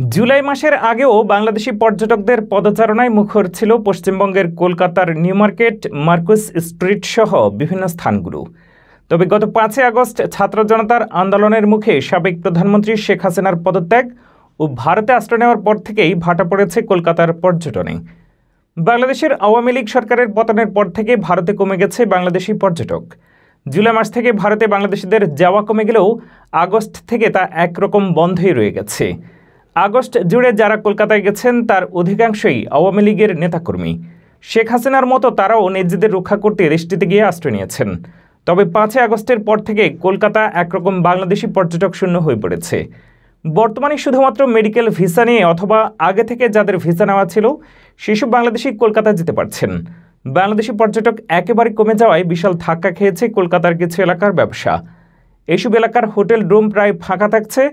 জুলাই মাসের আগেও বাংলাদেশি পর্যটকদের পদচারণায় মুখর ছিল পশ্চিমবঙ্গের কলকাতার নিউ মার্কেট, মার্কুস স্ট্রিট সহ বিভিন্ন স্থানগুলো। তবে গত 5 আগস্ট ছাত্র জনতার আন্দোলনের মুখে সাবেক প্রধানমন্ত্রী শেখ হাসিনার পদত্যাগ ও ভারতে আশ্রয় নেওয়ার পর থেকেই ভাটা পড়েছে কলকাতার পর্যটনে। বাংলাদেশের আওয়ামী লীগ সরকারের পতনের পর থেকে ভারতে কমে গেছে বাংলাদেশি পর্যটক। জুলাই মাস থেকে ভারতে বাংলাদেশিদের যাওয়া কমে গেলেও আগস্ট থেকে তা একরকম বন্ধই রয়ে গেছে। আগস্ট জুড়ে যারা কলকাতায় গেছেন তার অধিকাংশই আওয়ামী লীগের নেতাকর্মী। শেখ হাসিনার মতো তারাও নিজেদের রক্ষা করতে দেশটিতে গিয়ে আশ্রয় নিয়েছেন। তবে 5 আগস্টের পর থেকে কলকাতা একরকম বাংলাদেশি পর্যটক শূন্য হয়ে পড়েছে। বর্তমানে শুধুমাত্র মেডিকেল ভিসা নিয়ে অথবা আগে থেকে যাদের ভিসা নেওয়া ছিল সেসব বাংলাদেশি কলকাতা যেতে পারছেন। বাংলাদেশি পর্যটক একেবারে কমে যাওয়ায় বিশাল ধাক্কা খেয়েছে কলকাতার কিছু এলাকার ব্যবসা। এইসব এলাকার হোটেল রুম প্রায় ফাঁকা থাকছে,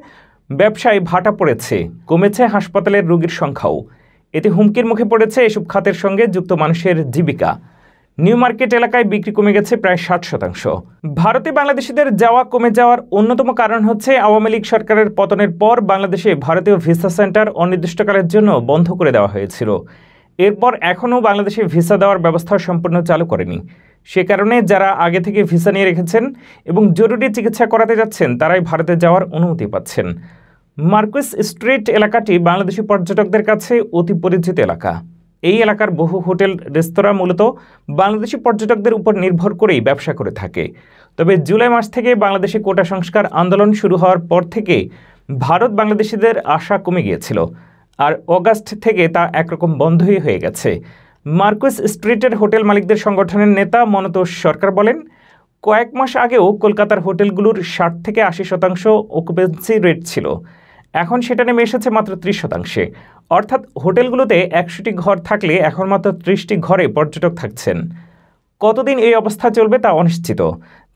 ব্যবসায় ভাটা পড়েছে, কমেছে হাসপাতালের রোগীর সংখ্যাও। এতে হুমকির মুখে পড়েছে এসব খাতের সঙ্গে যুক্ত মানুষের জীবিকা। নিউ মার্কেট এলাকায় বিক্রি কমে গেছে প্রায় 60%। ভারতে বাংলাদেশিদের যাওয়া কমে যাওয়ার অন্যতম কারণ হচ্ছে আওয়ামী লীগ সরকারের পতনের পর বাংলাদেশে ভারতীয় ভিসা সেন্টার অনির্দিষ্টকালের জন্য বন্ধ করে দেওয়া হয়েছিল। এরপর এখনও বাংলাদেশে ভিসা দেওয়ার ব্যবস্থা সম্পূর্ণ চালু করেনি। সে কারণে যারা আগে থেকে ভিসা নিয়ে রেখেছেন এবং জরুরি চিকিৎসা করাতে যাচ্ছেন তারাই ভারতে যাওয়ার অনুমতি পাচ্ছেন। মার্কুস স্ট্রিট এলাকাটি বাংলাদেশি পর্যটকদের কাছে অতি পরিচিত এলাকা। এই এলাকার বহু হোটেল রেস্তোরাঁ মূলত বাংলাদেশি পর্যটকদের উপর নির্ভর করেই ব্যবসা করে থাকে। তবে জুলাই মাস থেকে বাংলাদেশে কোটা সংস্কার আন্দোলন শুরু হওয়ার পর থেকে ভারত বাংলাদেশিদের আশা কমে গিয়েছিল, আর অগাস্ট থেকে তা একরকম বন্ধই হয়ে গেছে। মার্কুস স্ট্রিটের হোটেল মালিকদের সংগঠনের নেতা মনতোষ সরকার বলেন, কয়েক মাস আগেও কলকাতার হোটেলগুলোর 60 থেকে 80% অকুপেন্সি রেট ছিল, এখন সেটা নেমে এসেছে মাত্র 30%। অর্থাৎ হোটেলগুলোতে 100টি ঘর থাকলে এখন মাত্র 30টি ঘরে পর্যটক থাকছেন। কতদিন এই অবস্থা চলবে তা অনিশ্চিত।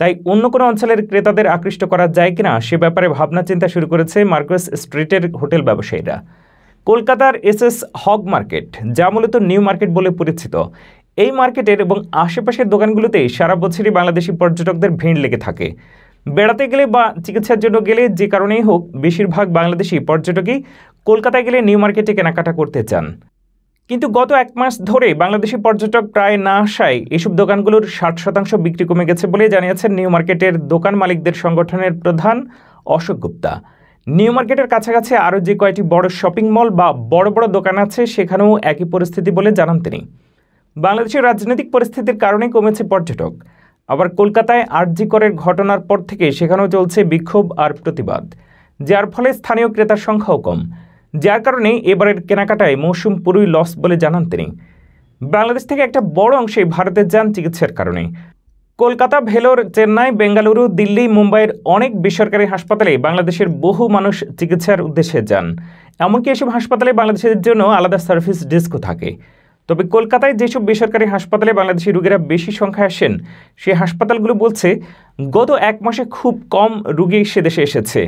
তাই অন্য কোনো অঞ্চলের ক্রেতাদের আকৃষ্ট করা যায় কিনা সে ব্যাপারে ভাবনা চিন্তা শুরু করেছে মার্কুস স্ট্রিটের হোটেল ব্যবসায়ীরা। কলকাতার এসএস হগ মার্কেট, যা মূলত নিউ মার্কেট বলে পরিচিত, এই মার্কেটের এবং আশেপাশের দোকানগুলোতে সারা বছরই বাংলাদেশি পর্যটকদের ভিড় লেগে থাকে। বেড়াতে গেলে বা চিকিৎসার জন্য গেলে যে কারণেই হোক বেশিরভাগ বাংলাদেশি পর্যটকই কলকাতায় গেলে নিউ মার্কেটে কেনাকাটা করতে চান। কিন্তু গত 1 মাস ধরে বাংলাদেশি পর্যটক প্রায় না আসায় এসব দোকানগুলোর 60% বিক্রি কমে গেছে বলে জানিয়েছেন নিউ মার্কেটের দোকান মালিকদের সংগঠনের প্রধান অশোক গুপ্তা। নিউ মার্কেটের কাছাকাছি আরও যে কয়টি বড় শপিং মল বা বড় বড় দোকান আছে সেখানেও একই পরিস্থিতি বলে জানান তিনি। বাংলাদেশের রাজনৈতিক পরিস্থিতির কারণে কমেছে পর্যটক। আবার কলকাতায় আরজি করের ঘটনার পর থেকে সেখানেও চলছে বিক্ষোভ আর প্রতিবাদ, যার ফলে স্থানীয় ক্রেতার সংখ্যাও কম, যার কারণে এবারের কেনাকাটায় মৌসুম পুরোই লস বলে জানান তিনি। বাংলাদেশ থেকে একটা বড় অংশে ভারতে যান চিকিৎসার কারণে। কলকাতা, ভেলোর, চেন্নাই, বেঙ্গালুরু, দিল্লি, মুম্বাইয়ের অনেক বেসরকারি হাসপাতালে বাংলাদেশের বহু মানুষ চিকিৎসার উদ্দেশ্যে যান। এমনকি এসব হাসপাতালে বাংলাদেশের জন্য আলাদা সার্ভিস ডেস্কও থাকে। তবে কলকাতায় যেসব বেসরকারি হাসপাতালে বাংলাদেশি রোগীরা বেশি সংখ্যায় আসেন সেই হাসপাতালগুলো বলছে গত 1 মাসে খুব কম রোগী সে দেশে এসেছে।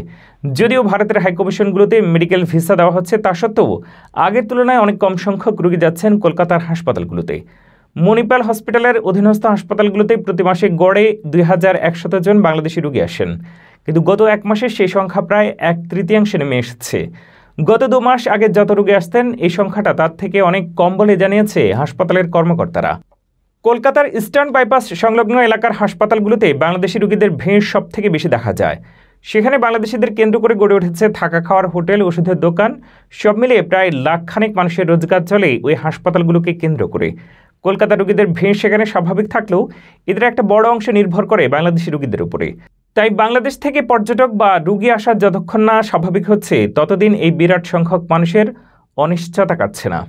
যদিও ভারতের হাইকমিশনগুলোতে মেডিকেল ভিসা দেওয়া হচ্ছে, তা সত্ত্বেও আগের তুলনায় অনেক কম সংখ্যক রোগী যাচ্ছেন কলকাতার হাসপাতালগুলোতে। মণিপাল হসপিটালের অধীনস্থ হাসপাতালগুলোতে প্রতি মাসে গড়ে 2100 জন বাংলাদেশি রোগী আসেন, কিন্তু গত 1 মাসে সেই সংখ্যা প্রায় 1/3 নেমে এসেছে। গত 2 মাস আগে যত রোগী আসতেন এই সংখ্যাটা তার থেকে অনেক কম বলে জানিয়েছে হাসপাতালের কর্মকর্তারা। কলকাতার ইস্টার্ন বাইপাস সংলগ্ন এলাকার হাসপাতালগুলোতে বাংলাদেশি রোগীদের ভিড় সব থেকে বেশি দেখা যায়। সেখানে বাংলাদেশিদের কেন্দ্র করে গড়ে উঠেছে থাকা খাওয়ার হোটেল, ওষুধের দোকান, সব মিলিয়ে প্রায় লাখখানেক মানুষের রোজগার চলে ওই হাসপাতালগুলোকে কেন্দ্র করে। কলকাতার রোগীদের ভিড় সেখানে স্বাভাবিক থাকলেও এদের একটা বড় অংশ নির্ভর করে বাংলাদেশি রোগীদের উপরে। তাই বাংলাদেশ থেকে পর্যটক বা রোগী আসা যতক্ষণ না স্বাভাবিক হচ্ছে ততদিন এই বিরাট সংখ্যক মানুষের অনিশ্চয়তা কাটছে না।